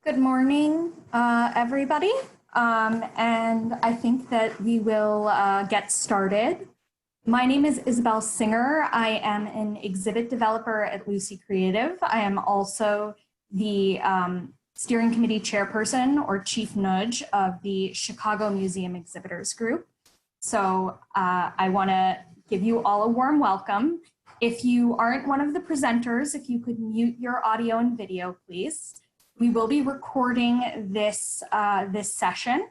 Good morning, everybody. And I think that we will get started. My name is Isabel Singer. I am an exhibit developer at Lucy Creative. I am also the steering committee chairperson or chief nudge of the Chicago Museum Exhibitors Group. So I want to give you all a warm welcome. If you aren't one of the presenters, if you could mute your audio and video, please. We will be recording this session,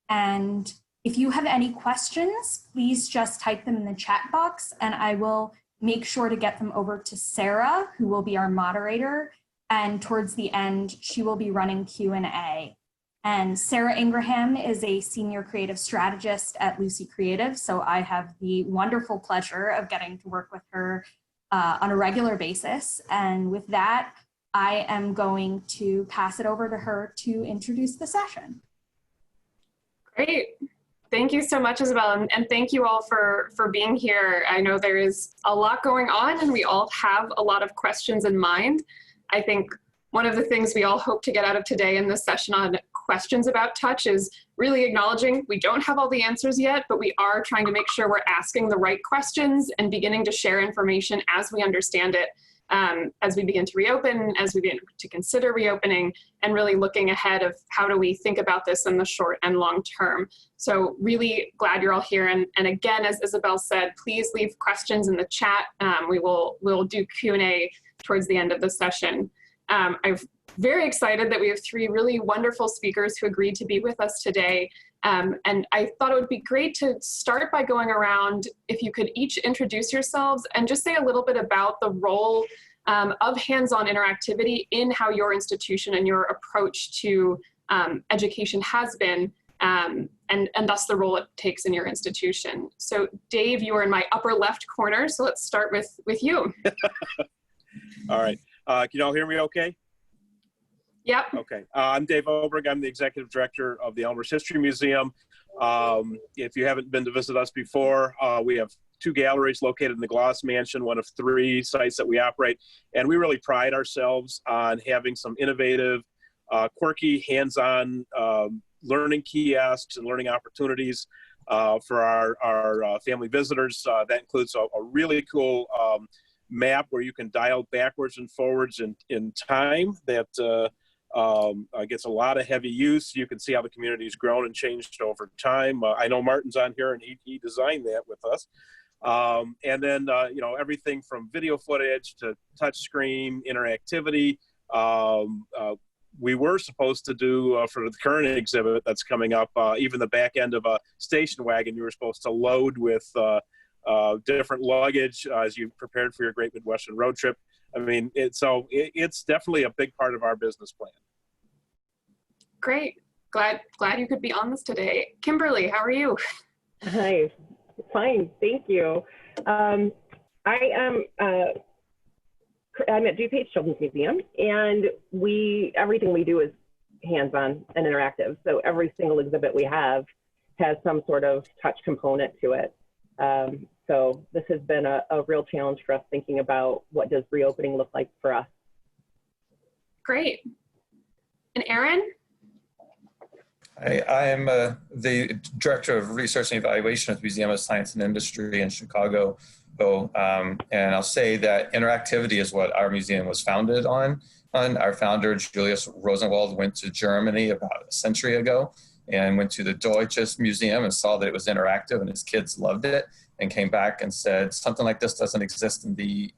and if you have any questions, please just type them in the chat box, and I will make sure to get them over to Sarah, who will be our moderator, and towards the end, she will be running Q&A. And Sarah Ingraham is a senior creative strategist at Lucy Creative, so I have the wonderful pleasure of getting to work with her on a regular basis. And with that, I am going to pass it over to her to introduce the session. Great. Thank you so much, Isabel, and thank you all for being here. I know there is a lot going on and we all have a lot of questions in mind. I think one of the things we all hope to get out of today in this session on questions about touch is really acknowledging we don't have all the answers yet, but we are trying to make sure we're asking the right questions and beginning to share information as we understand it. As we begin to reopen, as we begin to consider reopening, and really looking ahead of how do we think about this in the short and long term. So really glad you're all here. And again, as Isabel said, please leave questions in the chat. We'll do Q&A towards the end of the session. I'm very excited that we have three really wonderful speakers who agreed to be with us today. And I thought it would be great to start by going around, if you could each introduce yourselves and just say a little bit about the role of hands-on interactivity in how your institution and your approach to education has been, and thus the role it takes in your institution. So Dave, you are in my upper left corner, so let's start with you. All right, can you all hear me okay? Yep. Okay. I'm Dave Oberg. I'm the executive director of the Elmers History Museum. If you haven't been to visit us before, we have two galleries located in the Gloss Mansion, one of three sites that we operate. And we really pride ourselves on having some innovative, quirky, hands-on learning kiosks and learning opportunities for our family visitors. That includes a really cool map where you can dial backwards and forwards in time that gets a lot of heavy use. You can see how the community's grown and changed over time. I know Martin's on here, and he designed that with us. And then, you know, everything from video footage to touch screen, interactivity. We were supposed to do, for the current exhibit that's coming up, even the back end of a station wagon, you were supposed to load with different luggage as you prepared for your Great Midwestern Road Trip. I mean, it's definitely a big part of our business plan. Great. Glad you could be on this today. Kimberly, how are you? Hi. Fine. Thank you. I'm at DuPage Children's Museum, and everything we do is hands-on and interactive. So every single exhibit we have has some sort of touch component to it. So this has been a real challenge for us, thinking about what does reopening look like for us. Great. And Aaron? I am the Director of Research and Evaluation at the Museum of Science and Industry in Chicago. And I'll say that interactivity is what our museum was founded on. Our founder, Julius Rosenwald, went to Germany about a century ago and went to the Deutsches Museum and saw that it was interactive, and his kids loved it, and came back and said, something like this doesn't exist in the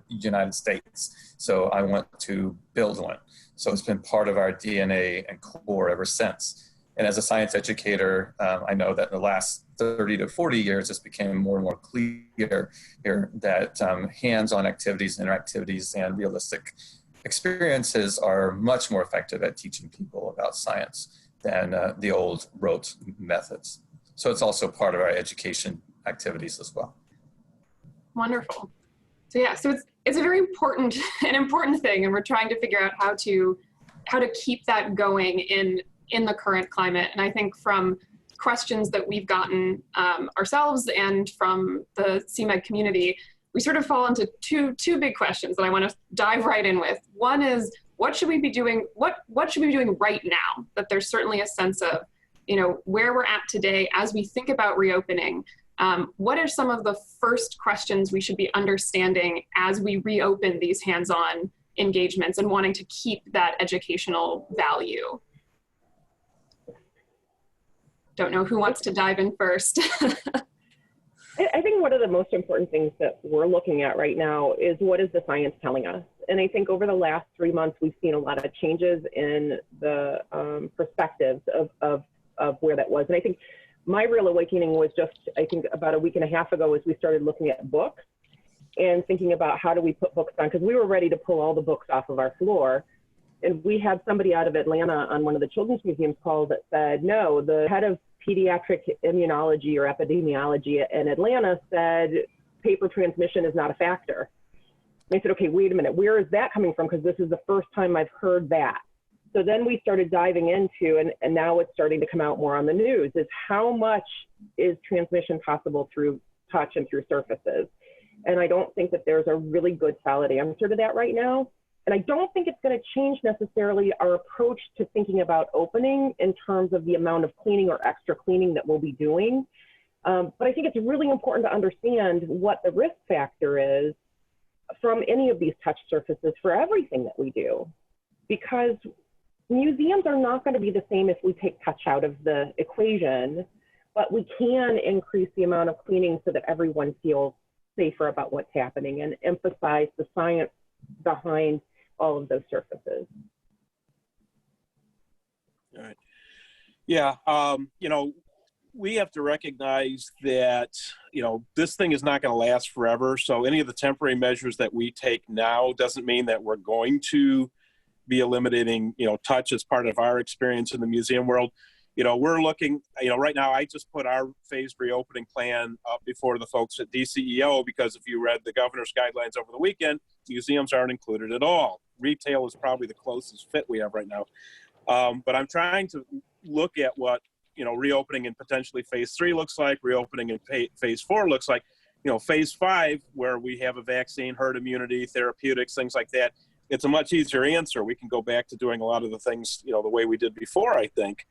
United States, so I want to build one. So it's been part of our DNA and core ever since. And as a science educator, I know that in the last 30 to 40 years, it's became more and more clear here that hands-on activities, interactivities, and realistic experiences are much more effective at teaching people about science than the old rote methods. So it's also part of our education activities as well. Wonderful. So yeah, so it's a very important thing, and we're trying to figure out how to keep that going in the current climate. And I think from questions that we've gotten ourselves and from the CMEG community, we sort of fall into two big questions that I want to dive right in with. One is, what should we be doing? What should we be doing right now? That there's certainly a sense of, you know, where we're at today as we think about reopening. What are some of the first questions we should be understanding as we reopen these hands-on engagements and wanting to keep that educational value? Don't know who wants to dive in first. I think one of the most important things that we're looking at right now is what is the science telling us? And I think over the last 3 months, we've seen a lot of changes in the perspectives of where that was. And I think my real awakening was just, I think about a week and a half ago, as we started looking at books and thinking about how do we put books on, because we were ready to pull all the books off of our floor. And we had somebody out of Atlanta on one of the children's museums call that said, no, the head of pediatric immunology or epidemiology in Atlanta said paper transmission is not a factor. And I said, okay, wait a minute, where is that coming from? Because this is the first time I've heard that. So then we started diving into, and now it's starting to come out more on the news, is how much is transmission possible through touch and through surfaces? And I don't think that there's a really good solid answer to that right now. And I don't think it's going to change necessarily our approach to thinking about opening in terms of the amount of cleaning or extra cleaning that we'll be doing. But I think it's really important to understand what the risk factor is from any of these touch surfaces for everything that we do. Because museums are not going to be the same if we take touch out of the equation, but we can increase the amount of cleaning so that everyone feels safer about what's happening and emphasize the science behind all of those surfaces. All right. Yeah, you know, we have to recognize that, you know, this thing is not going to last forever. So any of the temporary measures that we take now doesn't mean that we're going to be eliminating, you know, touch as part of our experience in the museum world. You know, we're looking, you know, right now I just put our phased reopening plan up before the folks at DCEO, because if you read the governor's guidelines over the weekend, museums aren't included at all. Retail is probably the closest fit we have right now. But I'm trying to look at what, you know, reopening in potentially phase 3 looks like, reopening in phase 4 looks like. You know, phase 5, where we have a vaccine, herd immunity, therapeutics, things like that, it's a much easier answer. We can go back to doing a lot of the things, you know, the way we did before, I think.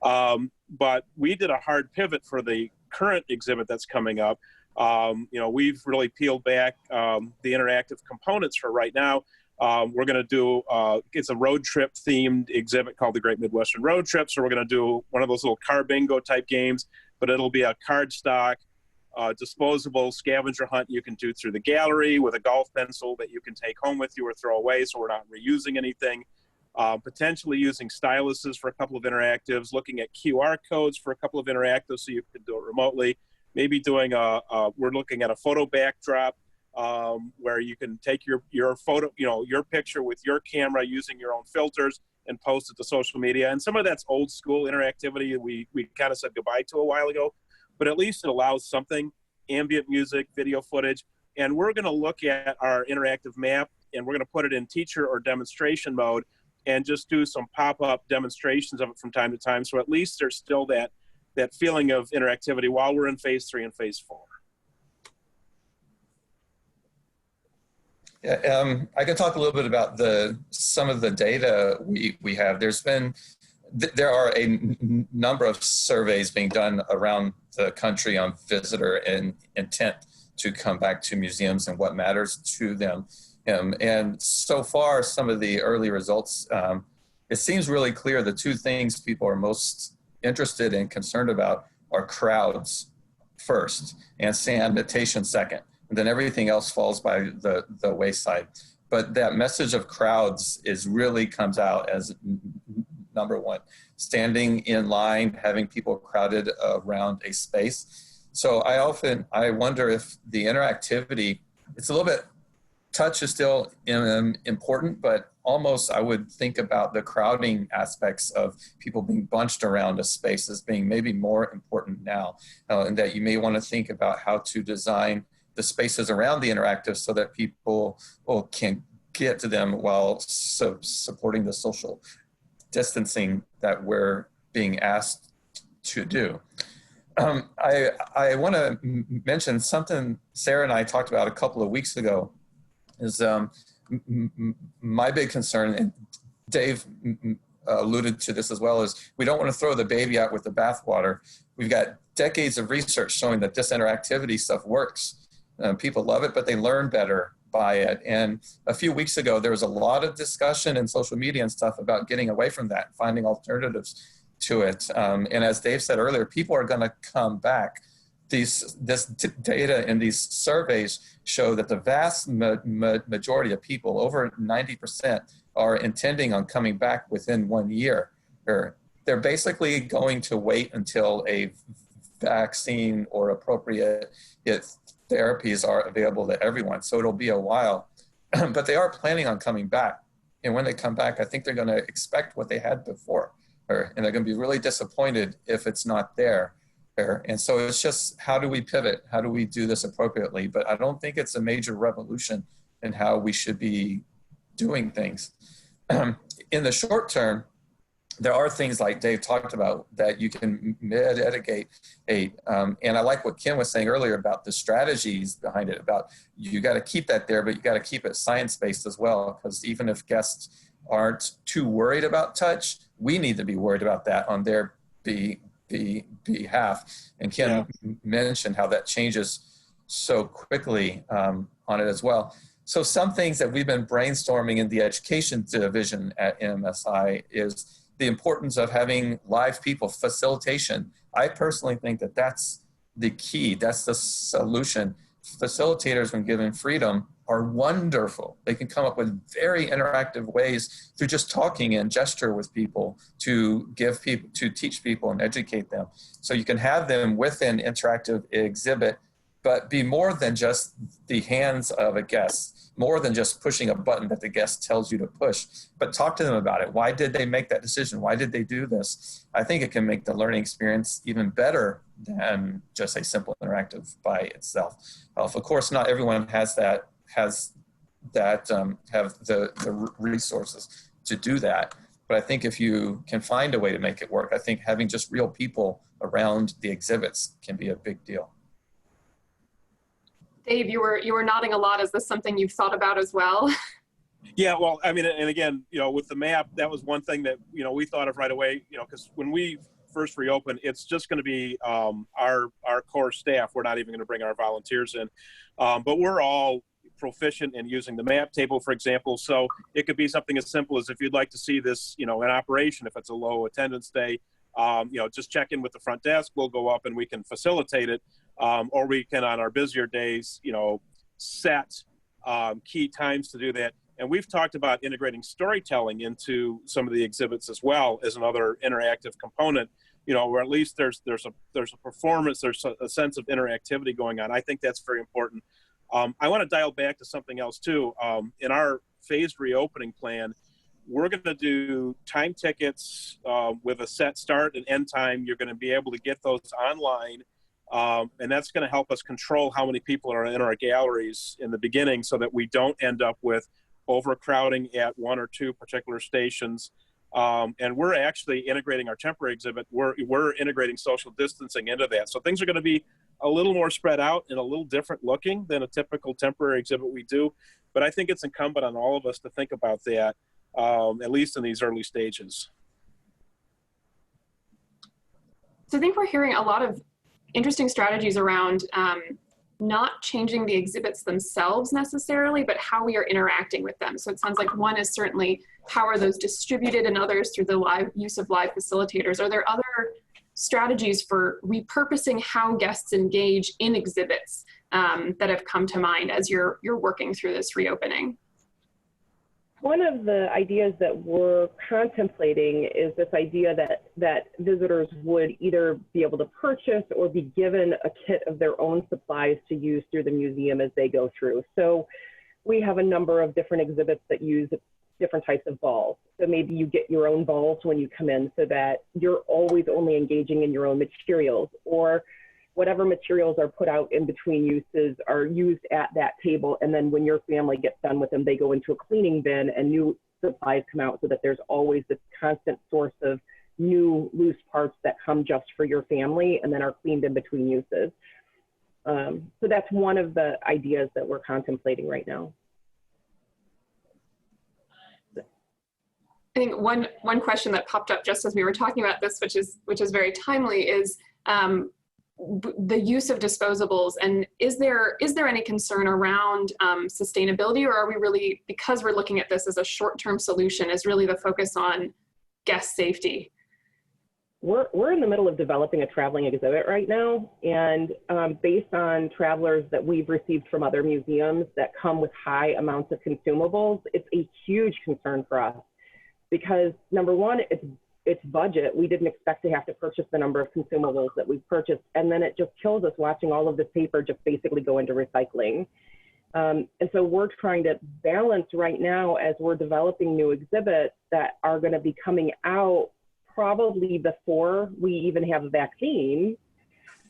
But we did a hard pivot for the current exhibit that's coming up. You know, we've really peeled back the interactive components for right now. We're going to do, it's a road trip themed exhibit called the Great Midwestern Road Trip. So we're going to do one of those little car bingo type games, but it'll be a card stock, disposable scavenger hunt you can do through the gallery with a golf pencil that you can take home with you or throw away, so we're not reusing anything. Potentially using styluses for a couple of interactives, looking at QR codes for a couple of interactives so you can do it remotely. Maybe doing we're looking at a photo backdrop where you can take your photo, you know, your picture with your camera using your own filters and post it to social media. And some of that's old school interactivity we kind of said goodbye to a while ago, but at least it allows something, ambient music, video footage. And we're going to look at our interactive map and we're going to put it in teacher or demonstration mode and just do some pop-up demonstrations of it from time to time. So at least there's still that feeling of interactivity while we're in phase 3 and phase 4. Yeah, I can talk a little bit about some of the data we have. There are a number of surveys being done around the country on visitor and intent to come back to museums and what matters to them. And so far, some of the early results, it seems really clear the two things people are most interested and concerned about are crowds first and sanitation second. And then everything else falls by the wayside. But that message of crowds really comes out as number one. Standing in line, having people crowded around a space. So I wonder if the interactivity, it's a little bit, touch is still important, but almost I would think about the crowding aspects of people being bunched around a space as being maybe more important now. And that you may want to think about how to design the spaces around the interactive so that people can get to them while supporting the social distancing that we're being asked to do. I want to mention something Sarah and I talked about a couple of weeks ago is my big concern, and Dave alluded to this as well, is we don't want to throw the baby out with the bathwater. We've got decades of research showing that this interactivity stuff works. People love it, but they learn better by it. And a few weeks ago, there was a lot of discussion in social media and stuff about getting away from that, finding alternatives to it. And as Dave said earlier, people are going to come back. This data in these surveys show that the vast majority of people, over 90%, are intending on coming back within 1 year. They're basically going to wait until a vaccine or appropriate therapies are available to everyone. So it'll be a while, but they are planning on coming back. And when they come back, I think they're going to expect what they had before, and they're going to be really disappointed if it's not there. And so it's just, how do we pivot? How do we do this appropriately? But I don't think it's a major revolution in how we should be doing things. In the short term, there are things like Dave talked about that you can mitigate. And I like what Kim was saying earlier about the strategies behind it, about you got to keep that there, but you got to keep it science-based as well, because even if guests aren't too worried about touch, we need to be worried about that on their behalf. And Kim mentioned how that changes so quickly on it as well. So some things that we've been brainstorming in the education division at MSI is the importance of having live people, facilitation. I personally think that that's the key. That's the solution. Facilitators, when given freedom, are wonderful. They can come up with very interactive ways through just talking and gesture with people to teach people and educate them. So you can have them with an interactive exhibit, but be more than just the hands of a guest, more than just pushing a button that the guest tells you to push, but talk to them about it. Why did they make that decision? Why did they do this? I think it can make the learning experience even better than just a simple interactive by itself. Of course, not everyone have the resources to do that. But I think if you can find a way to make it work, I think having just real people around the exhibits can be a big deal. Dave, you were nodding a lot. Is this something you've thought about as well? Yeah, well, I mean, and again, with the map, that was one thing that, we thought of right away, because when we first reopen, it's just going to be our core staff. We're not even going to bring our volunteers in, but we're all proficient in using the map table, for example. So it could be something as simple as, if you'd like to see this, in operation, if it's a low attendance day, just check in with the front desk. We'll go up and we can facilitate it, or we can, on our busier days, set key times to do that. And we've talked about integrating storytelling into some of the exhibits as well as another interactive component, where at least there's a performance, there's a sense of interactivity going on. I think that's very important. I want to dial back to something else too. In our phased reopening plan, we're going to do time tickets with a set start and end time. You're going to be able to get those online. And that's going to help us control how many people are in our galleries in the beginning, so that we don't end up with overcrowding at one or two particular stations. And we're actually integrating our temporary exhibit. We're integrating social distancing into that. So things are going to be a little more spread out and a little different looking than a typical temporary exhibit we do. But I think it's incumbent on all of us to think about that, at least in these early stages. So I think we're hearing a lot of interesting strategies around not changing the exhibits themselves necessarily, but how we are interacting with them. So it sounds like one is certainly how are those distributed, and others through the use of live facilitators. Are there other strategies for repurposing how guests engage in exhibits that have come to mind as you're working through this reopening? One of the ideas that we're contemplating is this idea that visitors would either be able to purchase or be given a kit of their own supplies to use through the museum as they go through. So we have a number of different exhibits that use different types of balls. So maybe you get your own balls when you come in, so that you're always only engaging in your own materials, or whatever materials are put out in between uses are used at that table. And then when your family gets done with them, they go into a cleaning bin and new supplies come out, so that there's always this constant source of new loose parts that come just for your family and then are cleaned in between uses. So that's one of the ideas that we're contemplating right now. think one question that popped up just as we were talking about this, which is very timely, is the use of disposables. And is there any concern around sustainability, or are we really, because we're looking at this as a short-term solution, is really the focus on guest safety? We're in the middle of developing a traveling exhibit right now, and based on travelers that we've received from other museums that come with high amounts of consumables, it's a huge concern for us because, number one, it's budget. We didn't expect to have to purchase the number of consumables that we've purchased, and then it just kills us watching all of this paper just basically go into recycling. And so we're trying to balance right now as we're developing new exhibits that are going to be coming out probably before we even have a vaccine.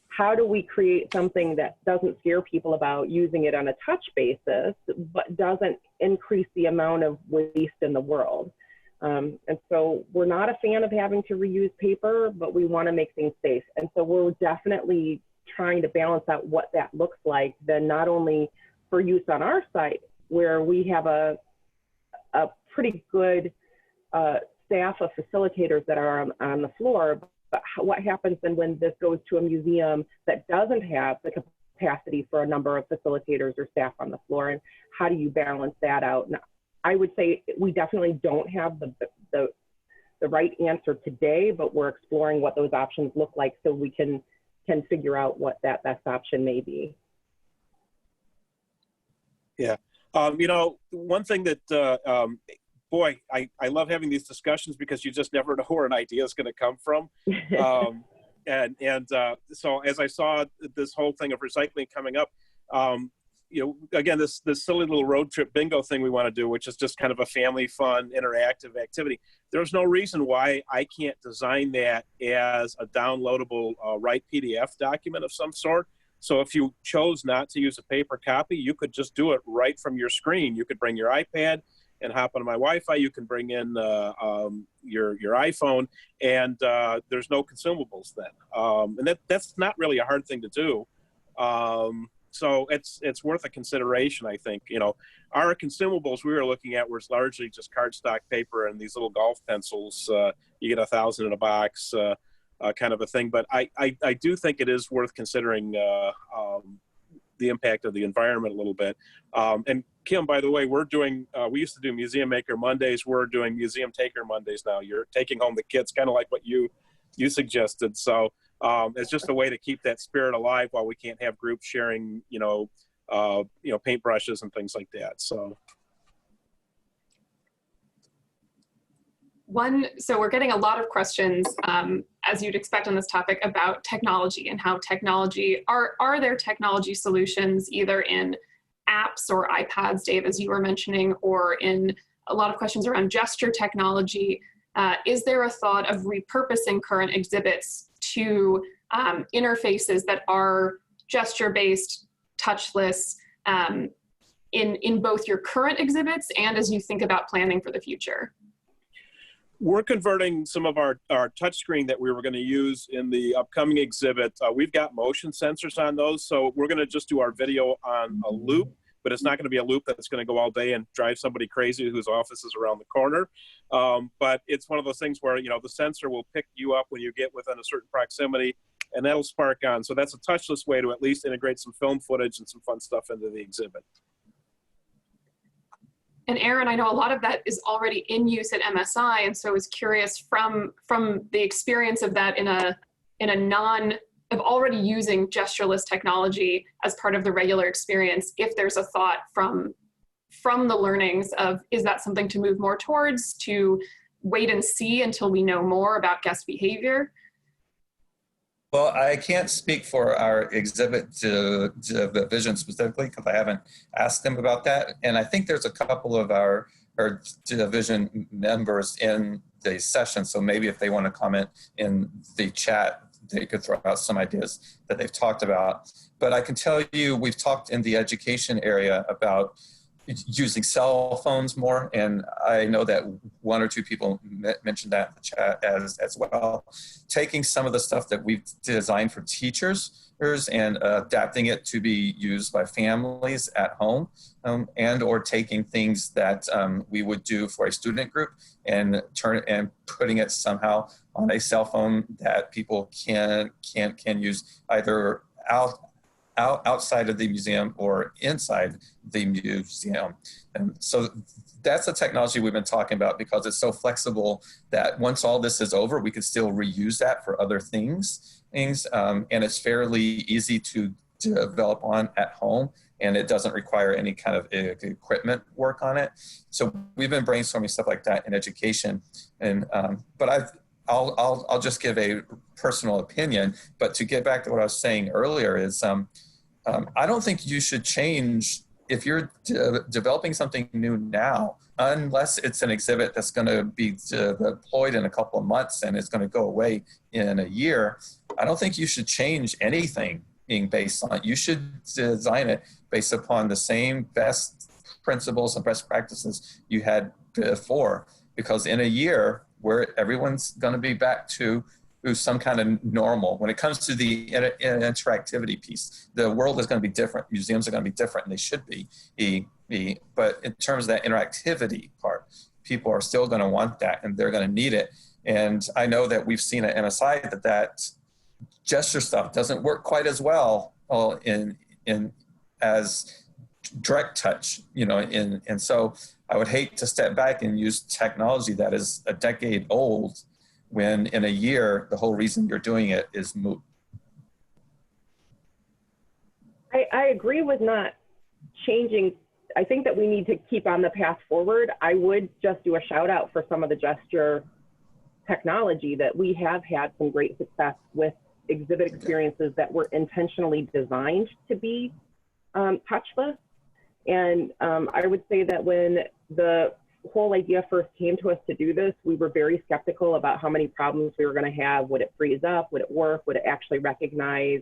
How do we create something that doesn't scare people about using it on a touch basis, but doesn't increase the amount of waste in the world? And so we're not a fan of having to reuse paper, but we want to make things safe. And so we're definitely trying to balance out what that looks like, then not only for use on our site, where we have a pretty good staff of facilitators that are on the floor, but what happens then when this goes to a museum that doesn't have the capacity for a number of facilitators or staff on the floor, and how do you balance that out? Now, I would say we definitely don't have the right answer today, but we're exploring what those options look like so we can figure out what that best option may be. Yeah. You know, one thing that, boy, I love having these discussions because you just never know where an idea is going to come from. So as I saw this whole thing of recycling coming up, you know, again, this silly little road trip bingo thing we want to do, which is just kind of a family fun, interactive activity. There's no reason why I can't design that as a downloadable Write PDF document of some sort. So if you chose not to use a paper copy, you could just do it right from your screen. You could bring your iPad and hop on my Wi-Fi. You can bring in your iPhone, and there's no consumables then. And that's not really a hard thing to do. So it's worth a consideration, I think. You know, our consumables we were looking at was largely just cardstock paper and these little golf pencils. You get 1,000 in a box, kind of a thing. But I do think it is worth considering the impact of the environment a little bit. And Kim, by the way, we're doing, we used to do Museum Maker Mondays. We're doing Museum Taker Mondays now. You're taking home the kits, kind of like what you suggested. So it's just a way to keep that spirit alive while we can't have groups sharing, paintbrushes and things like that. So. So we're getting a lot of questions, as you'd expect on this topic, about technology and how technology, are there technology solutions either in apps or iPads, Dave, as you were mentioning, or in a lot of questions around gesture technology. Is there a thought of repurposing current exhibits to interfaces that are gesture-based, touchless, in both your current exhibits and as you think about planning for the future? We're converting some of our touchscreen that we were going to use in the upcoming exhibit. We've got motion sensors on those, so we're going to just do our video on a loop, but it's not going to be a loop that's going to go all day and drive somebody crazy whose office is around the corner. But it's one of those things where, the sensor will pick you up when you get within a certain proximity, and that'll spark on. So that's a touchless way to at least integrate some film footage and some fun stuff into the exhibit. And Aaron, I know a lot of that is already in use at MSI, and so I was curious from the experience of that in a of already using gestureless technology as part of the regular experience, if there's a thought from the learnings of, is that something to move more towards, to wait and see until we know more about guest behavior? Well, I can't speak for our exhibit division specifically because I haven't asked them about that. And I think there's a couple of our division members in the session. So maybe if they want to comment in the chat, they could throw out some ideas that they've talked about. But I can tell you, we've talked in the education area about, using cell phones more, and I know that one or two people mentioned that in the chat as well. Taking some of the stuff that we've designed for teachers and adapting it to be used by families at home, and or taking things that we would do for a student group and putting it somehow on a cell phone that people can use either outside of the museum or inside the museum. And so that's the technology we've been talking about, because it's so flexible that once all this is over, we could still reuse that for other things. And it's fairly easy to develop on at home, and it doesn't require any kind of equipment work on it. So we've been brainstorming stuff like that in education. And but I'll just give a personal opinion. But to get back to what I was saying earlier is, I don't think you should change if you're developing something new now, unless it's an exhibit that's going to be deployed in a couple of months and it's going to go away in a year. I don't think you should change anything being based on it. You should design it based upon the same best principles and best practices you had before, because in a year where everyone's going to be back to some kind of normal. When it comes to the interactivity piece, the world is going to be different. Museums are going to be different, and they should be. But in terms of that interactivity part, people are still going to want that, and they're going to need it. And I know that we've seen at MSI that gesture stuff doesn't work quite as well as direct touch, and so I would hate to step back and use technology that is a decade old when in a year, the whole reason you're doing it is moot. I agree with not changing. I think that we need to keep on the path forward. I would just do a shout out for some of the gesture technology that we have had some great success with exhibit experiences that were intentionally designed to be touchless. And I would say that when the whole idea first came to us to do this, we were very skeptical about how many problems we were going to have. Would it freeze up? Would it work? Would it actually recognize?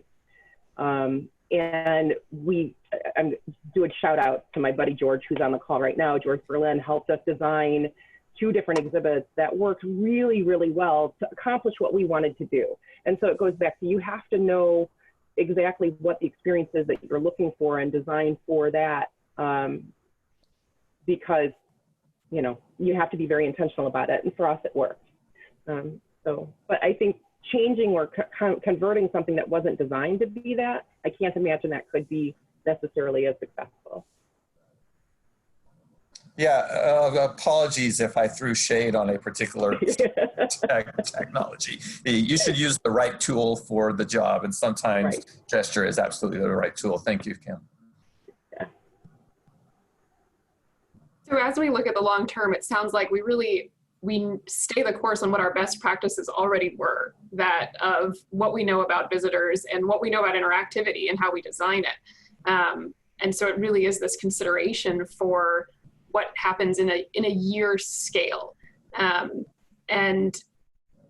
And I'm doing a shout out to my buddy George, who's on the call right now. George Berlin helped us design 2 different exhibits that worked really, really well to accomplish what we wanted to do. And so it goes back to, you have to know exactly what the experience is that you're looking for and design for that, because you have to be very intentional about it. And for us, it worked. But I think changing or converting something that wasn't designed to be that, I can't imagine that could be necessarily as successful. Yeah, apologies if I threw shade on a particular technology. You should use the right tool for the job, and sometimes gesture is absolutely the right tool. Thank you, Kim. So as we look at the long term, it sounds like we stay the course on what our best practices already were, that of what we know about visitors and what we know about interactivity and how we design it. And so it really is this consideration for what happens in a year scale. And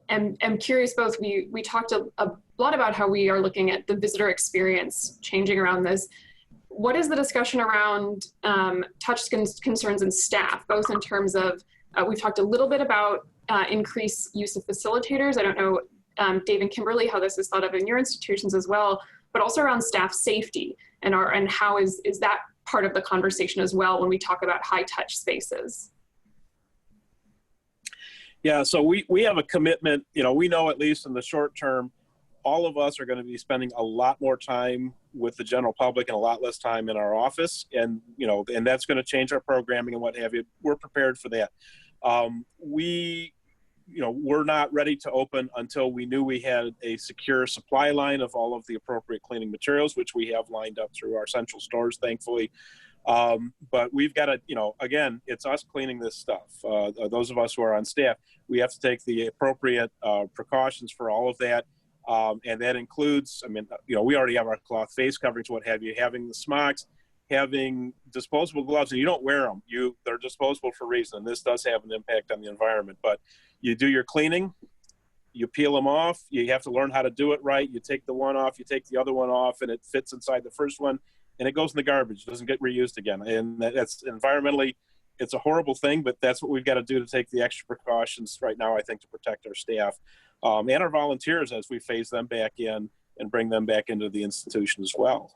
I'm curious, both, we talked a lot about how we are looking at the visitor experience changing around this. What is the discussion around touch concerns and staff, both in terms of, we've talked a little bit about increased use of facilitators. I don't know, Dave and Kimberly, how this is thought of in your institutions as well, but also around staff safety and how is that part of the conversation as well when we talk about high touch spaces? Yeah, so we have a commitment, we know at least in the short term, all of us are going to be spending a lot more time with the general public and a lot less time in our office. And, and that's going to change our programming and what have you. We're prepared for that. We're not ready to open until we knew we had a secure supply line of all of the appropriate cleaning materials, which we have lined up through our central stores, thankfully. But we've got to, again, it's us cleaning this stuff. Those of us who are on staff, we have to take the appropriate precautions for all of that. And that includes, we already have our cloth face coverings, what have you, having the smocks, having disposable gloves, and you don't wear them. They're disposable for a reason, and this does have an impact on the environment. But you do your cleaning, you peel them off, you have to learn how to do it right, you take the one off, you take the other one off, and it fits inside the first one. And and it goes in the garbage. It doesn't get reused again. And that's environmentally, it's a horrible thing, but that's what we've got to do to take the extra precautions right now, I think, to protect our staff and our volunteers as we phase them back in and bring them back into the institution as well.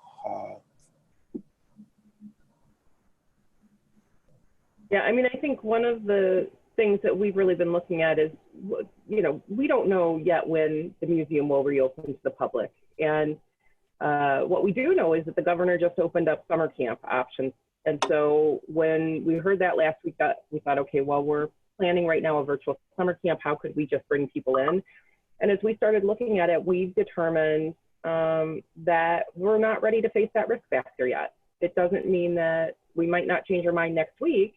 Yeah, I mean, I think one of the things that we've really been looking at is, you know, we don't know yet when the museum will reopen to the public. And what we do know is that the governor just opened up summer camp options. And so when we heard that last week, we thought, okay, well, we're planning right now a virtual summer camp. How could we just bring people in? And as we started looking at it, we've determined that we're not ready to face that risk factor yet. It doesn't mean that we might not change our mind next week,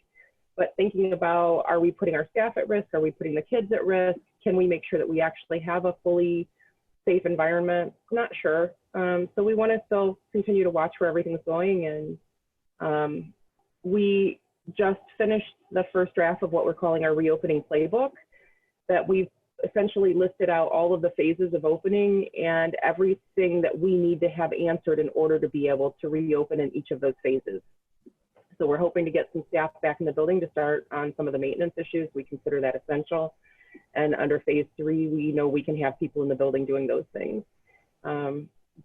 but thinking about, are we putting our staff at risk? Are we putting the kids at risk? Can we make sure that we actually have a fully safe environment? Not sure. So we want to still continue to watch where everything's going. And we just finished the first draft of what we're calling our reopening playbook, that we've essentially listed out all of the phases of opening and everything that we need to have answered in order to be able to reopen in each of those phases. So we're hoping to get some staff back in the building to start on some of the maintenance issues. We consider that essential. And under phase 3, we know we can have people in the building doing those things.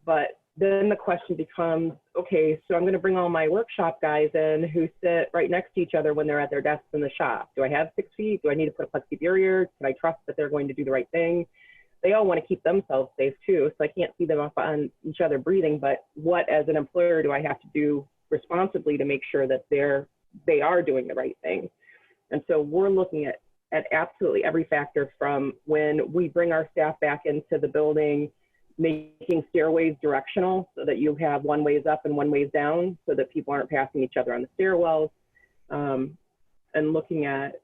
But then the question becomes, okay, so I'm going to bring all my workshop guys in who sit right next to each other when they're at their desks in the shop. Do I have 6 feet? Do I need to put a plexi barrier? Can I trust that they're going to do the right thing? They all want to keep themselves safe too, so I can't see them up on each other breathing, but what as an employer do I have to do responsibly to make sure that they are doing the right thing? And so we're looking at absolutely every factor, from when we bring our staff back into the building, making stairways directional so that you have one ways up and one ways down so that people aren't passing each other on the stairwells. And looking at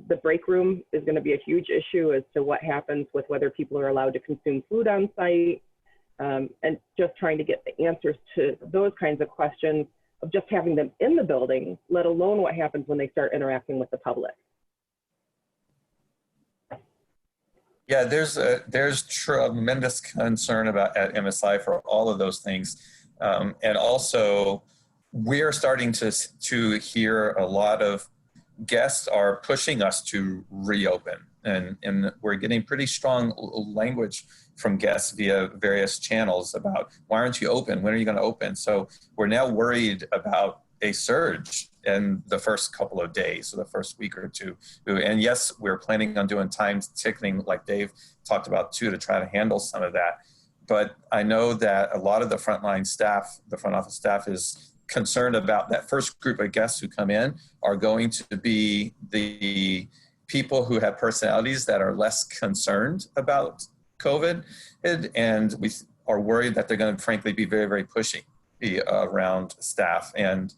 the break room is going to be a huge issue as to what happens with whether people are allowed to consume food on site, and just trying to get the answers to those kinds of questions of just having them in the building, let alone what happens when they start interacting with the public. Yeah, there's tremendous concern at MSI for all of those things, and also we're starting to hear a lot of guests are pushing us to reopen, and we're getting pretty strong language from guests via various channels about, why aren't you open? When are you going to open? So we're now worried about a surge in the first couple of days, or the first week or two. And yes, we're planning on doing time ticketing like Dave talked about too, to try to handle some of that. But I know that a lot of the frontline staff, the front office staff, is concerned about that first group of guests who come in are going to be the people who have personalities that are less concerned about COVID. And we are worried that they're going to frankly be very, very pushy around staff. And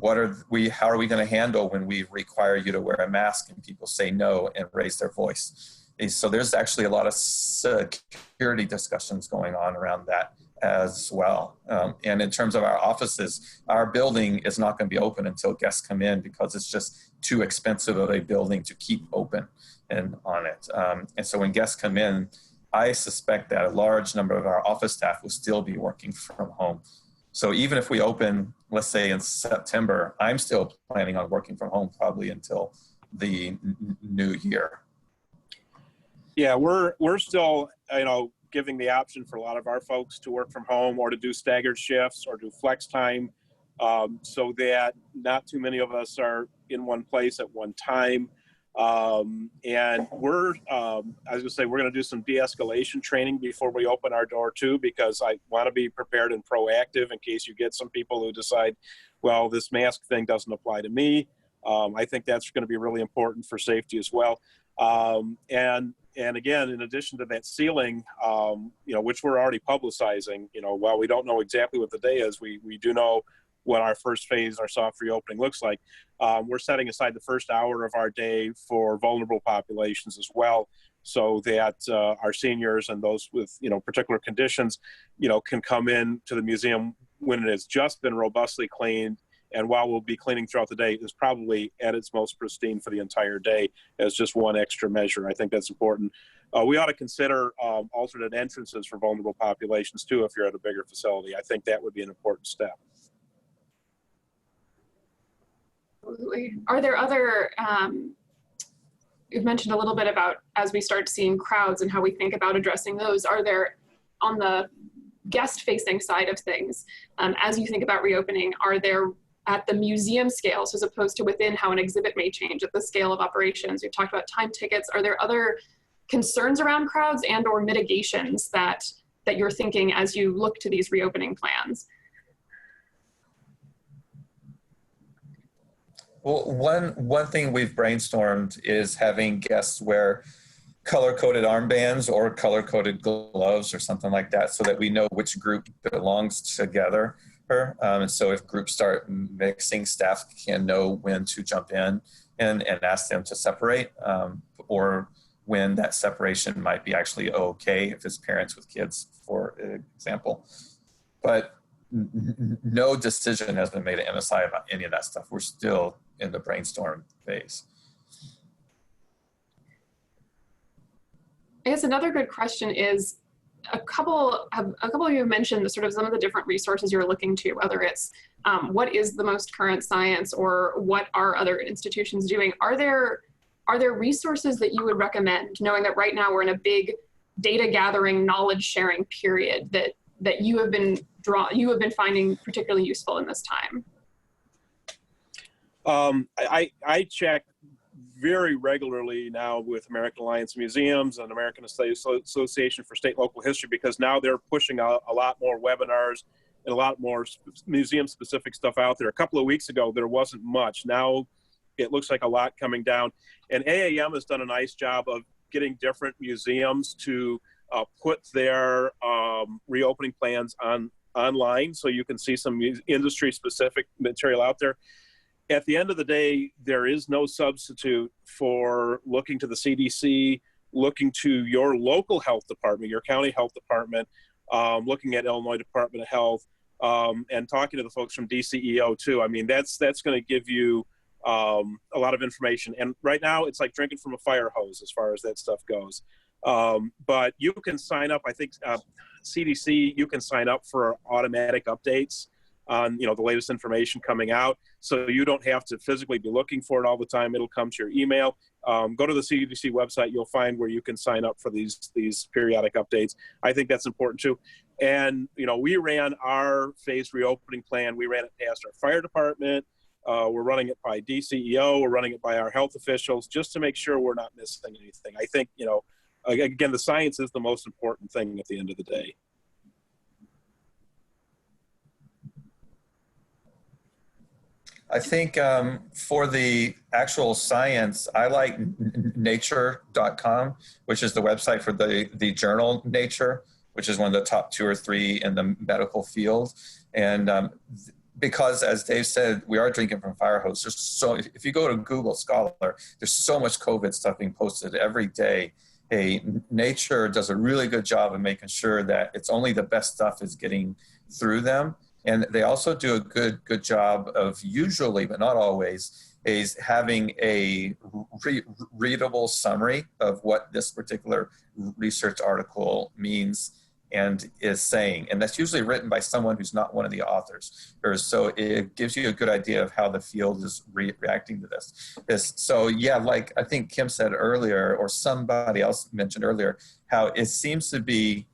how are we going to handle when we require you to wear a mask and people say no and raise their voice? So there's actually a lot of security discussions going on around that as well. And in terms of our offices, our building is not going to be open until guests come in, because it's just too expensive of a building to keep open and on it. And so when guests come in, I suspect that a large number of our office staff will still be working from home. So even if we open, let's say in September, I'm still planning on working from home probably until the new year. Yeah, we're still, giving the option for a lot of our folks to work from home or to do staggered shifts or do flex time, so that not too many of us are in one place at one time. And we're, I was gonna say, we're gonna do some de-escalation training before we open our door too, because I want to be prepared and proactive in case you get some people who decide, well, this mask thing doesn't apply to me. I think that's going to be really important for safety as well. And again, in addition to that ceiling, which we're already publicizing, while we don't know exactly what the day is, we do know what our first phase, our soft reopening looks like. We're setting aside the first hour of our day for vulnerable populations as well, so that our seniors and those with, particular conditions, can come in to the museum when it has just been robustly cleaned. And while we'll be cleaning throughout the day, is probably at its most pristine for the entire day as just one extra measure. I think that's important. We ought to consider alternate entrances for vulnerable populations too if you're at a bigger facility. I think that would be an important step. Absolutely. Are there other, you've mentioned a little bit about as we start seeing crowds and how we think about addressing those, are there on the guest facing side of things, as you think about reopening, are there at the museum scale, so as opposed to within how an exhibit may change at the scale of operations? We've talked about time tickets. Are there other concerns around crowds and or mitigations that you're thinking as you look to these reopening plans? Well, one thing we've brainstormed is having guests wear color-coded armbands or color-coded gloves or something like that, so that we know which group belongs together. And so if groups start mixing, staff can know when to jump in and ask them to separate, or when that separation might be actually okay if it's parents with kids, for example. But no decision has been made at MSI about any of that stuff. We're still in the brainstorm phase. I guess another good question is, a couple of you have mentioned the sort of some of the different resources you're looking to, whether it's what is the most current science or what are other institutions doing. Are there resources that you would recommend, knowing that right now we're in a big data gathering, knowledge sharing period that you have been finding particularly useful in this time? I check very regularly now with American Alliance Museums and American Association for State and Local History, because now they're pushing out a lot more webinars and a lot more museum specific stuff out there. A couple of weeks ago, there wasn't much. Now it looks like a lot coming down. And AAM has done a nice job of getting different museums to put their reopening plans online, so you can see some industry specific material out there. At the end of the day, there is no substitute for looking to the CDC, looking to your local health department, your county health department, looking at Illinois Department of Health, and talking to the folks from DCEO too. I mean, that's going to give you a lot of information. And right now, it's like drinking from a fire hose as far as that stuff goes. But you can sign up. I think CDC, you can sign up for automatic updates on the latest information coming out, so you don't have to physically be looking for it all the time. It'll come to your email. Go to the CDC website. You'll find where you can sign up for these periodic updates. I think that's important too. And we ran our phased reopening plan. We ran it past our fire department. We're running it by DCEO. We're running it by our health officials, just to make sure we're not missing anything. I think again, the science is the most important thing at the end of the day. I think for the actual science, I like nature.com, which is the website for the journal Nature, which is one of the top 2 or 3 in the medical field. And because, as Dave said, we are drinking from fire hose. So if you go to Google Scholar, there's so much COVID stuff being posted every day. Hey, Nature does a really good job of making sure that it's only the best stuff is getting through them. And they also do a good job of, usually, but not always, is having a readable summary of what this particular research article means and is saying. And that's usually written by someone who's not one of the authors. So it gives you a good idea of how the field is reacting to this. So yeah, like I think Kim said earlier, or somebody else mentioned earlier, how it seems to be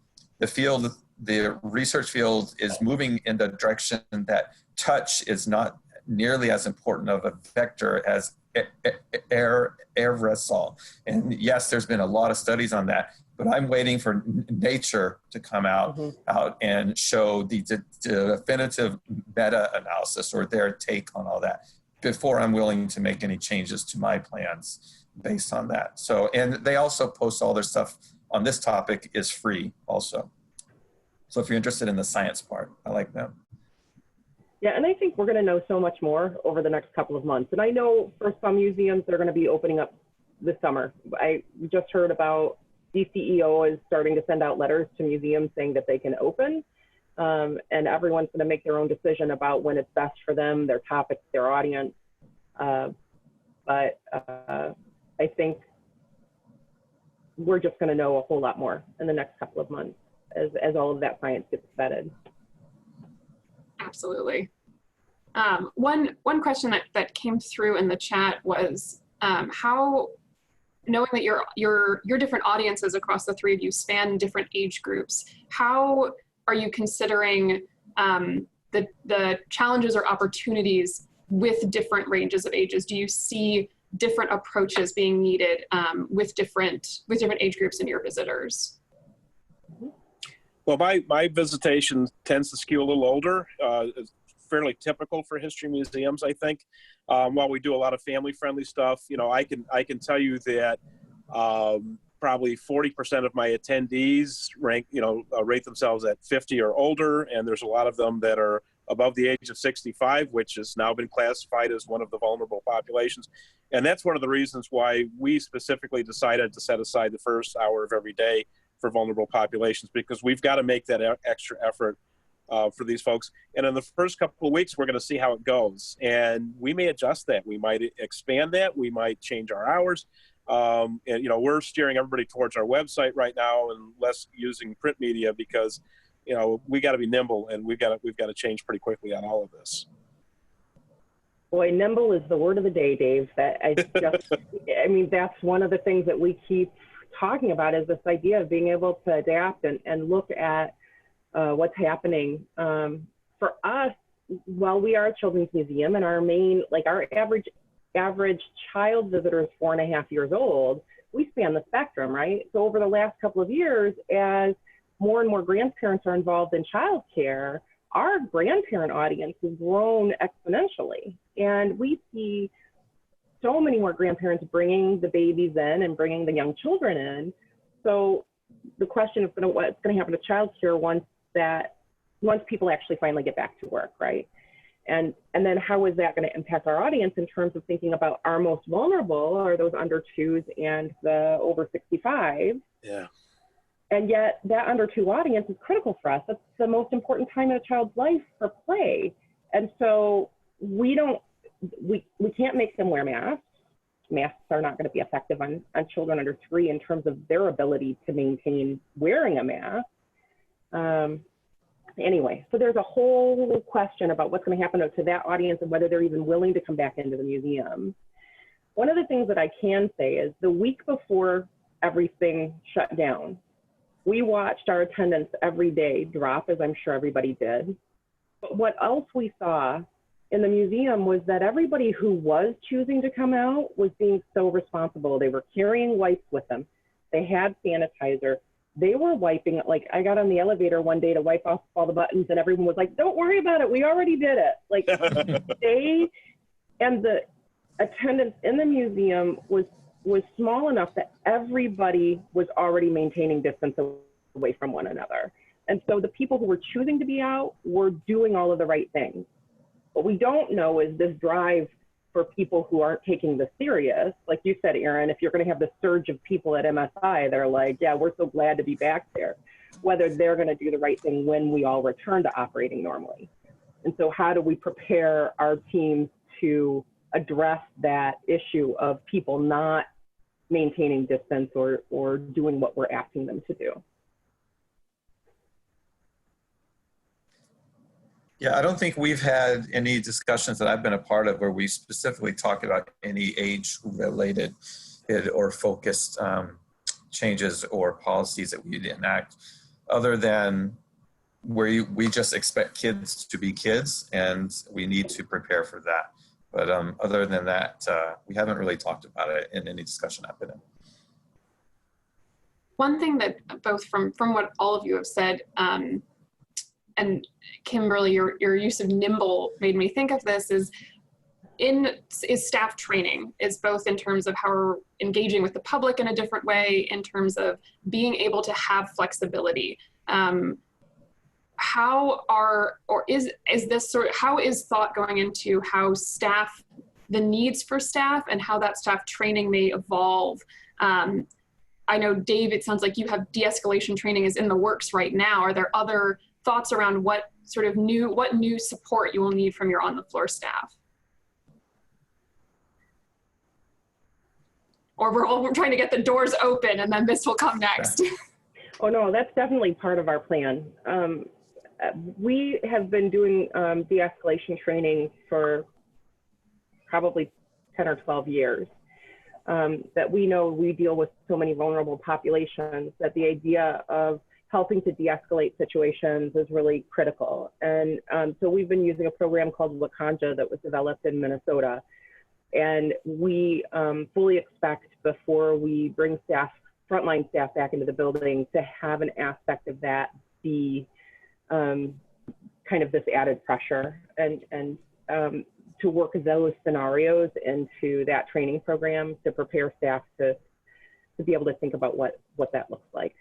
the research field is moving in the direction that touch is not nearly as important of a vector as aerosol. And yes, there's been a lot of studies on that, but I'm waiting for Nature to come out and show the definitive meta-analysis or their take on all that before I'm willing to make any changes to my plans based on that. So, and they also post all their stuff on this topic is free also. So if you're interested in the science part, I like them. Yeah, and I think we're going to know so much more over the next couple of months. And I know for some museums, they're going to be opening up this summer. I just heard about DCEO is starting to send out letters to museums saying that they can open. And everyone's going to make their own decision about when it's best for them, their topics, their audience. But I think we're just going to know a whole lot more in the next couple of months as all of that science gets vetted. Absolutely. One question that came through in the chat was how, knowing that your different audiences across the three of you span different age groups, how are you considering the challenges or opportunities with different ranges of ages? Do you see different approaches being needed with different age groups in your visitors? Well, my visitation tends to skew a little older. It's fairly typical for history museums, I think. While we do a lot of family-friendly stuff, you know, I can tell you that probably 40% of my attendees rate themselves at 50 or older, and there's a lot of them that are above the age of 65, which has now been classified as one of the vulnerable populations. And that's one of the reasons why we specifically decided to set aside the first hour of every day for vulnerable populations, because we've got to make that extra effort for these folks. And in the first couple of weeks, we're going to see how it goes. And we may adjust that. We might expand that. We might change our hours. And, you know, we're steering everybody towards our website right now and less using print media because, you know, we got to be nimble and we've got to change pretty quickly on all of this. Boy, nimble is the word of the day, Dave. That I mean, that's one of the things that we keep talking about is this idea of being able to adapt and look at what's happening. For us, while we are a children's museum and our average child visitor is 4.5 years old, we span the spectrum, right? So over the last couple of years, as more and more grandparents are involved in childcare, our grandparent audience has grown exponentially. And we see so many more grandparents bringing the babies in and bringing the young children in. So the question is what's going to happen to childcare once people actually finally get back to work, right? And then how is that going to impact our audience in terms of thinking about our most vulnerable are those under 2s and the over 65. Yeah. And yet that under 2 audience is critical for us. That's the most important time in a child's life for play. And so we can't make them wear masks. Masks are not going to be effective on children under 3 in terms of their ability to maintain wearing a mask. Anyway, so there's a whole question about what's going to happen to that audience and whether they're even willing to come back into the museum. One of the things that I can say is the week before everything shut down, we watched our attendance every day drop, as I'm sure everybody did. But what else we saw in the museum was that everybody who was choosing to come out was being so responsible. They were carrying wipes with them. They had sanitizer. They were wiping, like I got on the elevator one day to wipe off all the buttons and everyone was like, don't worry about it, we already did it. Like and the attendance in the museum was small enough that everybody was already maintaining distance away from one another. And so the people who were choosing to be out were doing all of the right things. What we don't know is this drive for people who aren't taking this serious. Like you said, Erin, if you're going to have the surge of people at MSI, they're like, yeah, we're so glad to be back there. Whether they're going to do the right thing when we all return to operating normally. And so how do we prepare our teams to address that issue of people not maintaining distance or doing what we're asking them to do? Yeah, I don't think we've had any discussions that I've been a part of where we specifically talk about any age-related or focused changes or policies that we enact, other than where we just expect kids to be kids, and we need to prepare for that. But other than that, we haven't really talked about it in any discussion I've been in. One thing that both from what all of you have said, and Kimberly, your use of nimble made me think of this, is staff training, is both in terms of how we're engaging with the public in a different way, in terms of being able to have flexibility. How is thought going into how staff, the needs for staff and how that staff training may evolve? I know, Dave, it sounds like you have de-escalation training is in the works right now. Are there other thoughts around what new support you will need from your on-the-floor staff? Or we're trying to get the doors open and then this will come next. Oh no, that's definitely part of our plan. we have been doing de-escalation training for probably 10 or 12 years. That we know we deal with so many vulnerable populations that the idea of helping to de-escalate situations is really critical. And so we've been using a program called Wakanja that was developed in Minnesota. And we fully expect before we bring staff, frontline staff back into the building to have an aspect of that be kind of this added pressure and to work those scenarios into that training program to prepare staff to be able to think about what that looks like.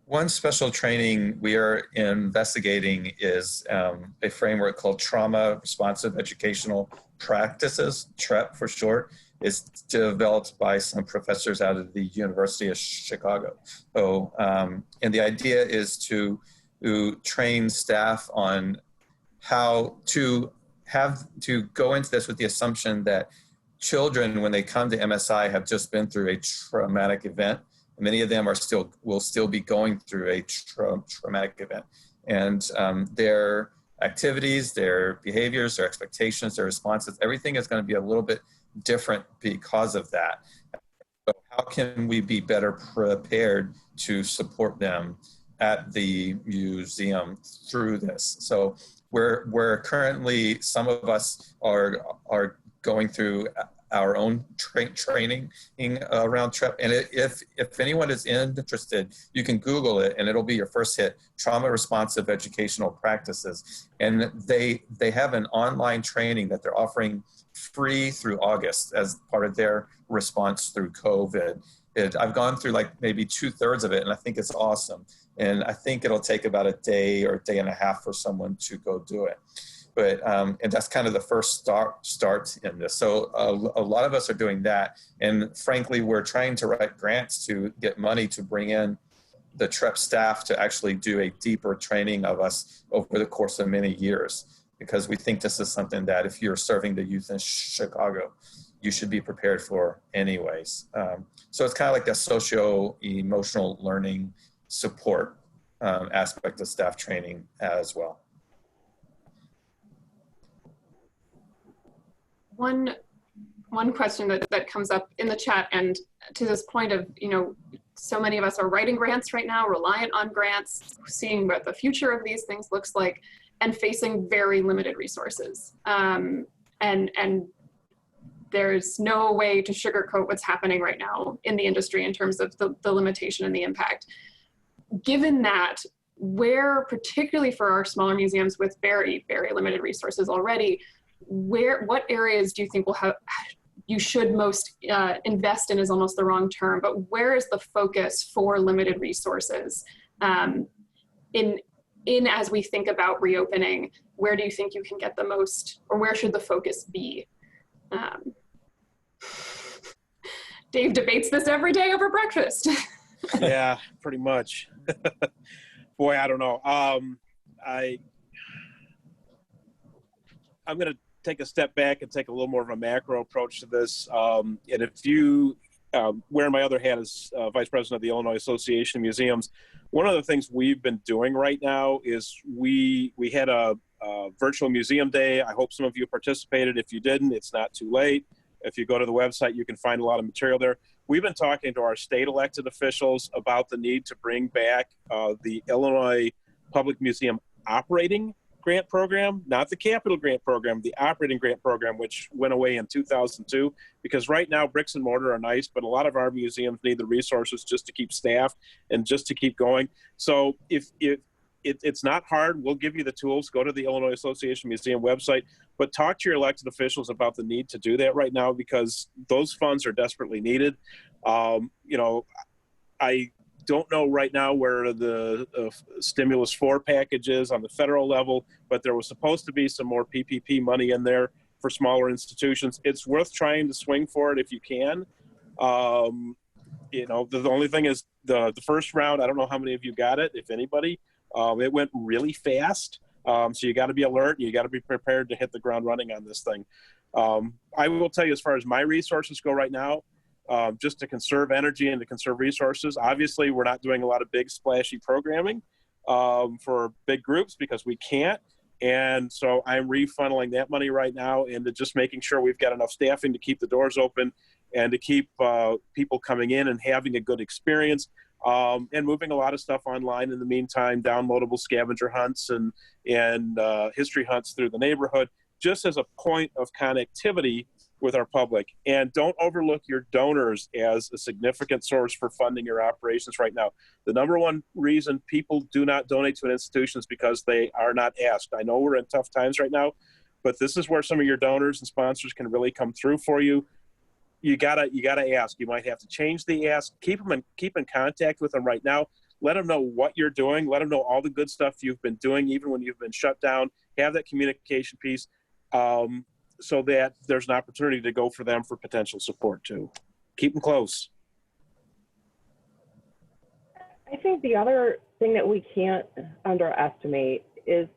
One special training we are investigating is a framework called Trauma Responsive Educational Practices, TREP for short. It's developed by some professors out of the University of Chicago. So, and the idea is to train staff on how to go into this with the assumption that children, when they come to MSI, have just been through a traumatic event. Many of them will still be going through a traumatic event, and their activities, their behaviors, their expectations, their responses, everything is going to be a little bit different because of that. So how can we be better prepared to support them at the museum through this? So we're currently, some of us are going through our own training around TREP. And if anyone is interested, you can Google it and it'll be your first hit, Trauma Responsive Educational Practices. And they have an online training that they're offering free through August as part of their response through COVID. I've gone through like maybe 2/3 of it, and I think it's awesome. And I think it'll take about a day or a day and a half for someone to go do it. But and that's kind of the first start in this. So a lot of us are doing that, and frankly, we're trying to write grants to get money to bring in the TREP staff to actually do a deeper training of us over the course of many years, because we think this is something that if you're serving the youth in Chicago, you should be prepared for anyways. So it's kind of like the socio-emotional learning support aspect of staff training as well. One question that comes up in the chat, and to this point of, so many of us are writing grants right now, reliant on grants, seeing what the future of these things looks like, and facing very limited resources. And there's no way to sugarcoat what's happening right now in the industry in terms of the limitation and the impact. Given that, where, particularly for our smaller museums with very, very limited resources already, what areas do you think you should most invest in is almost the wrong term, but where is the focus for limited resources in as we think about reopening? Where do you think you can get the most, or where should the focus be? Dave debates this every day over breakfast. Yeah, pretty much. Boy, I don't know. I'm going to take a step back and take a little more of a macro approach to this. And if you, wearing my other hat as Vice President of the Illinois Association of Museums, one of the things we've been doing right now is we had a virtual museum day. I hope some of you participated. If you didn't, it's not too late. If you go to the website, you can find a lot of material there. We've been talking to our state elected officials about the need to bring back the Illinois Public Museum operating grant program, not the capital grant program, the operating grant program, which went away in 2002. Because right now, bricks and mortar are nice, but a lot of our museums need the resources just to keep staff and just to keep going. So if it's not hard, we'll give you the tools. Go to the Illinois Association Museum website, but talk to your elected officials about the need to do that right now, because those funds are desperately needed. I don't know right now where the stimulus 4 package is on the federal level, but there was supposed to be some more PPP money in there for smaller institutions. It's worth trying to swing for it if you can. The only thing is the first round, I don't know how many of you got it, if anybody. It went really fast. So you got to be alert. You got to be prepared to hit the ground running on this thing. I will tell you, as far as my resources go right now, just to conserve energy and to conserve resources, obviously we're not doing a lot of big splashy programming. for big groups because we can't. And so I'm refunneling that money right now into just making sure we've got enough staffing to keep the doors open and to keep people coming in and having a good experience, and moving a lot of stuff online in the meantime, downloadable scavenger hunts and history hunts through the neighborhood, just as a point of connectivity with our public. And don't overlook your donors as a significant source for funding your operations right now. The number one reason people do not donate to an institution is because they are not asked. I know we're in tough times right now, but this is where some of your donors and sponsors can really come through for you. You gotta ask. You might have to change the ask. Keep in contact with them right now. Let them know what you're doing. Let them know all the good stuff you've been doing, even when you've been shut down. Have that communication piece. So that there's an opportunity to go for them for potential support too. Keep them close. I think the other thing that we can't underestimate is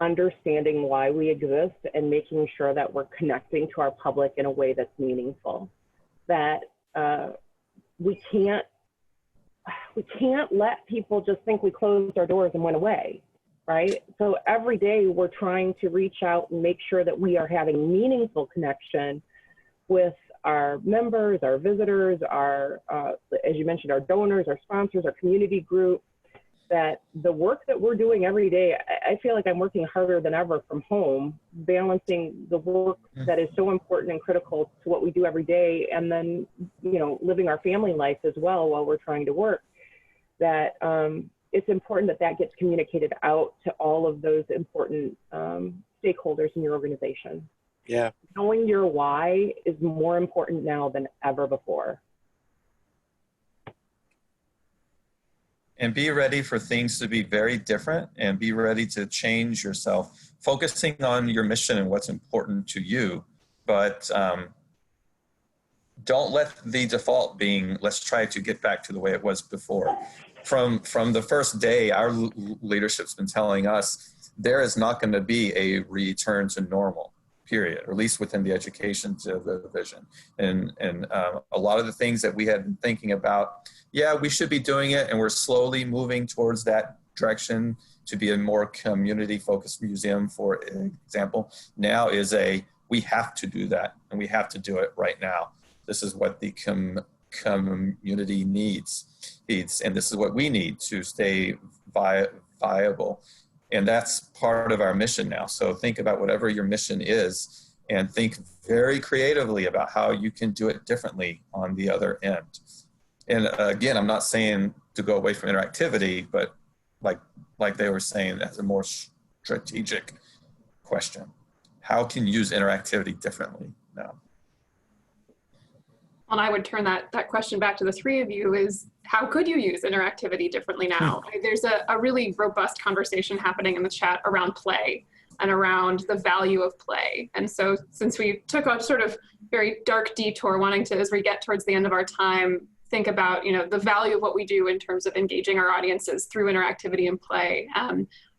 understanding why we exist and making sure that we're connecting to our public in a way that's meaningful. That we can't let people just think we closed our doors and went away. Right? So every day we're trying to reach out and make sure that we are having meaningful connection with our members, our visitors, our, as you mentioned, our donors, our sponsors, our community group, that the work that we're doing every day, I feel like I'm working harder than ever from home, balancing the work that is so important and critical to what we do every day, and then, you know, living our family life as well while we're trying to work. That, it's important that that gets communicated out to all of those important stakeholders in your organization. Yeah. Knowing your why is more important now than ever before. And be ready for things to be very different, and be ready to change yourself, focusing on your mission and what's important to you. But don't let the default being, let's try to get back to the way it was before. From the first day, our leadership's been telling us there is not going to be a return to normal, period, or at least within the education division. And a lot of the things that we had been thinking about, yeah, we should be doing it, and we're slowly moving towards that direction to be a more community-focused museum, for example, now is we have to do that, and we have to do it right now. This is what the community needs, and this is what we need to stay viable. And that's part of our mission now. So think about whatever your mission is, and think very creatively about how you can do it differently on the other end. And again, I'm not saying to go away from interactivity, but like they were saying, that's a more strategic question. How can you use interactivity differently now? And I would turn that question back to the three of you, is how could you use interactivity differently now? There's a really robust conversation happening in the chat around play and around the value of play. And so since we took a sort of very dark detour, wanting to, as we get towards the end of our time, think about, you know, the value of what we do in terms of engaging our audiences through interactivity and play.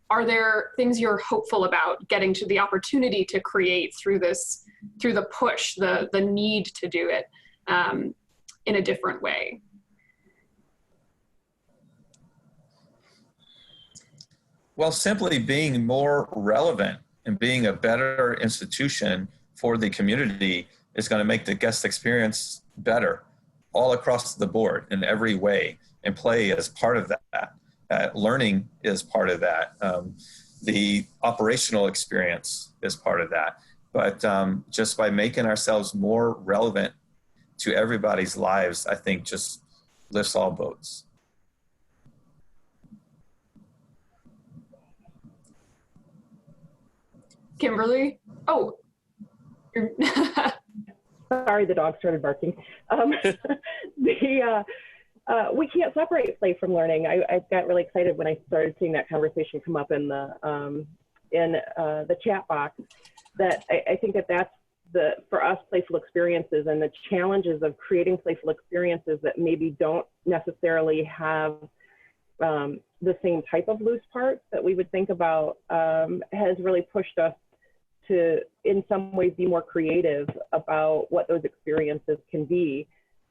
Are there things you're hopeful about getting to the opportunity to create through the push, the need to do it? In a different way? Well, simply being more relevant and being a better institution for the community is going to make the guest experience better all across the board in every way. And play is part of that. Learning is part of that. The operational experience is part of that. But just by making ourselves more relevant to everybody's lives, I think just lifts all boats. Kimberly? Oh. Sorry, the dog started barking. We can't separate play from learning. I got really excited when I started seeing that conversation come up in the chat box. That I think that's for us, playful experiences and the challenges of creating playful experiences that maybe don't necessarily have the same type of loose parts that we would think about has really pushed us to, in some ways, be more creative about what those experiences can be,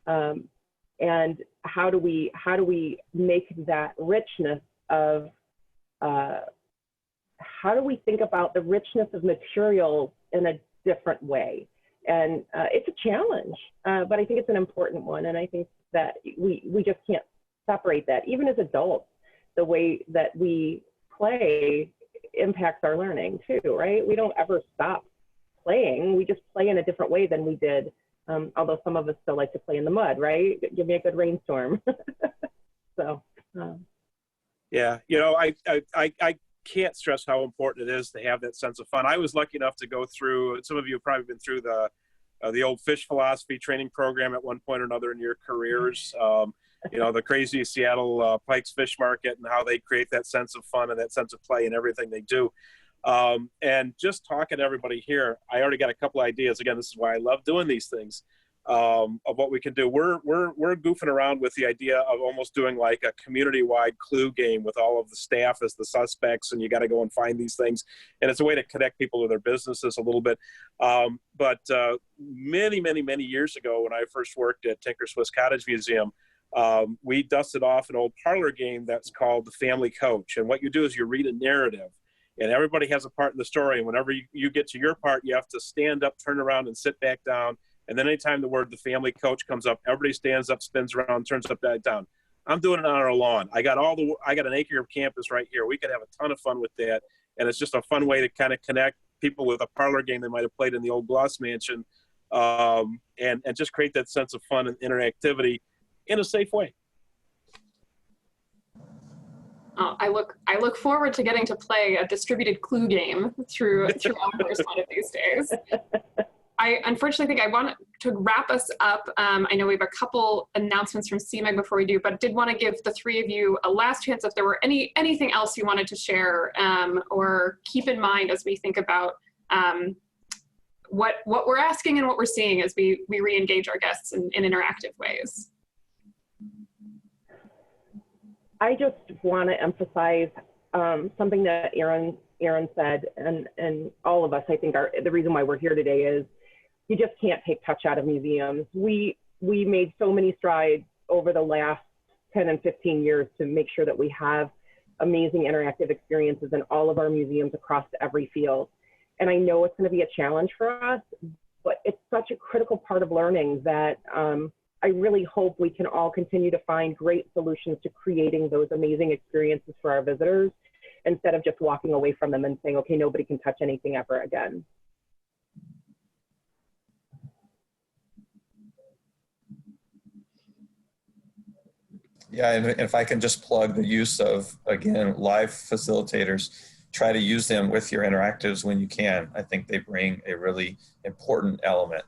and how do we make that richness of how do we think about the richness of materials in a different way? And it's a challenge, but I think it's an important one. And I think that we just can't separate that. Even as adults, the way that we play impacts our learning too, right? We don't ever stop playing. We just play in a different way than we did. Although some of us still like to play in the mud, right? Give me a good rainstorm. So. Yeah, you know, I can't stress how important it is to have that sense of fun. I was lucky enough to go through, some of you have probably been through the old fish philosophy training program at one point or another in your careers. You know, the crazy Seattle Pikes Fish Market and how they create that sense of fun and that sense of play in everything they do. And just talking to everybody here, I already got a couple ideas. Again, this is why I love doing these things, of what we can do. We're goofing around with the idea of almost doing like a community-wide clue game with all of the staff as the suspects, and you got to go and find these things. And it's a way to connect people to their businesses a little bit. But many years ago, when I first worked at Tinker Swiss Cottage Museum, we dusted off an old parlor game that's called the Family Coach. And what you do is you read a narrative, and everybody has a part in the story. And whenever you get to your part, you have to stand up, turn around, and sit back down. And then anytime the word "the family coach" comes up, everybody stands up, spins around, turns upside down. I'm doing it on our lawn. I got an acre of campus right here. We could have a ton of fun with that. And it's just a fun way to kind of connect people with a parlor game they might have played in the old Gloss Mansion, and just create that sense of fun and interactivity in a safe way. I look forward to getting to play a distributed clue game through Elmers one of these days. I unfortunately think I want to wrap us up. I know we have a couple announcements from CMEG before we do, but did want to give the three of you a last chance if there were anything else you wanted to share or keep in mind as we think about what we're asking and what we're seeing as we re-engage our guests in interactive ways. I just want to emphasize something that Aaron said, and all of us, I think, the reason why we're here today is you just can't take touch out of museums. We made so many strides over the last 10 and 15 years to make sure that we have amazing interactive experiences in all of our museums across every field. And I know it's going to be a challenge for us, but it's such a critical part of learning that I really hope we can all continue to find great solutions to creating those amazing experiences for our visitors, instead of just walking away from them and saying, okay, nobody can touch anything ever again. Yeah, and if I can just plug the use of, again, live facilitators, try to use them with your interactives when you can. I think they bring a really important element.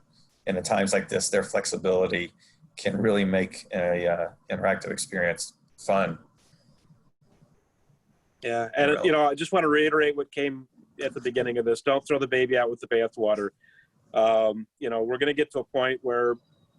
And at times like this, their flexibility can really make a interactive experience fun. Yeah, and you know, I just want to reiterate what came at the beginning of this. Don't throw the baby out with the bathwater. You know, we're going to get to a point where,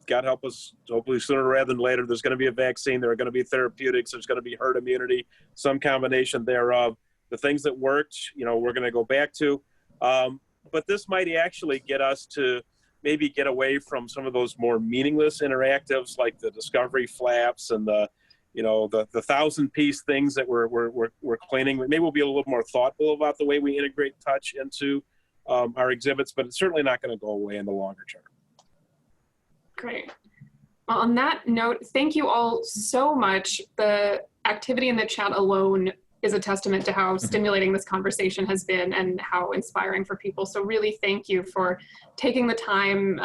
God help us, hopefully sooner rather than later, there's going to be a vaccine, there are going to be therapeutics, there's going to be herd immunity, some combination thereof. The things that worked, you know, we're going to go back to. But this might actually get us to maybe get away from some of those more meaningless interactives like the discovery flaps and the 1,000-piece things that we're cleaning. Maybe we'll be a little more thoughtful about the way we integrate touch into our exhibits, but it's certainly not going to go away in the longer term. Great. Well, on that note, thank you all so much. The activity in the chat alone is a testament to how stimulating this conversation has been and how inspiring for people. So really thank you for taking the time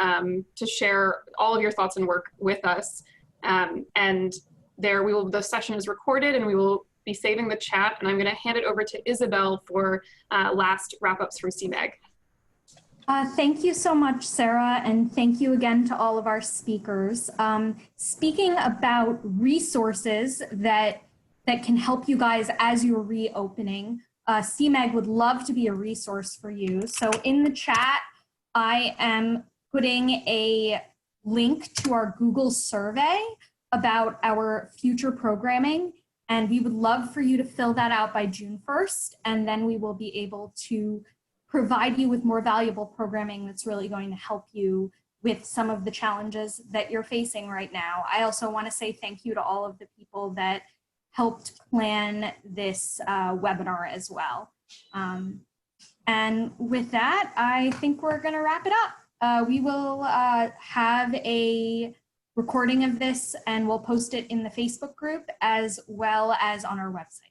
to share all of your thoughts and work with us. And the session is recorded and we will be saving the chat, and I'm going to hand it over to Isabel for last wrap-ups from CMEG. Thank you so much, Sarah, and thank you again to all of our speakers. Speaking about resources that can help you guys as you're reopening, CMEG would love to be a resource for you. So in the chat, I am putting a link to our Google survey about our future programming, and we would love for you to fill that out by June 1st, and then we will be able to provide you with more valuable programming that's really going to help you with some of the challenges that you're facing right now. I also want to say thank you to all of the people that helped plan this webinar as well. And with that, I think we're going to wrap it up. We will have a recording of this and we'll post it in the Facebook group as well as on our website.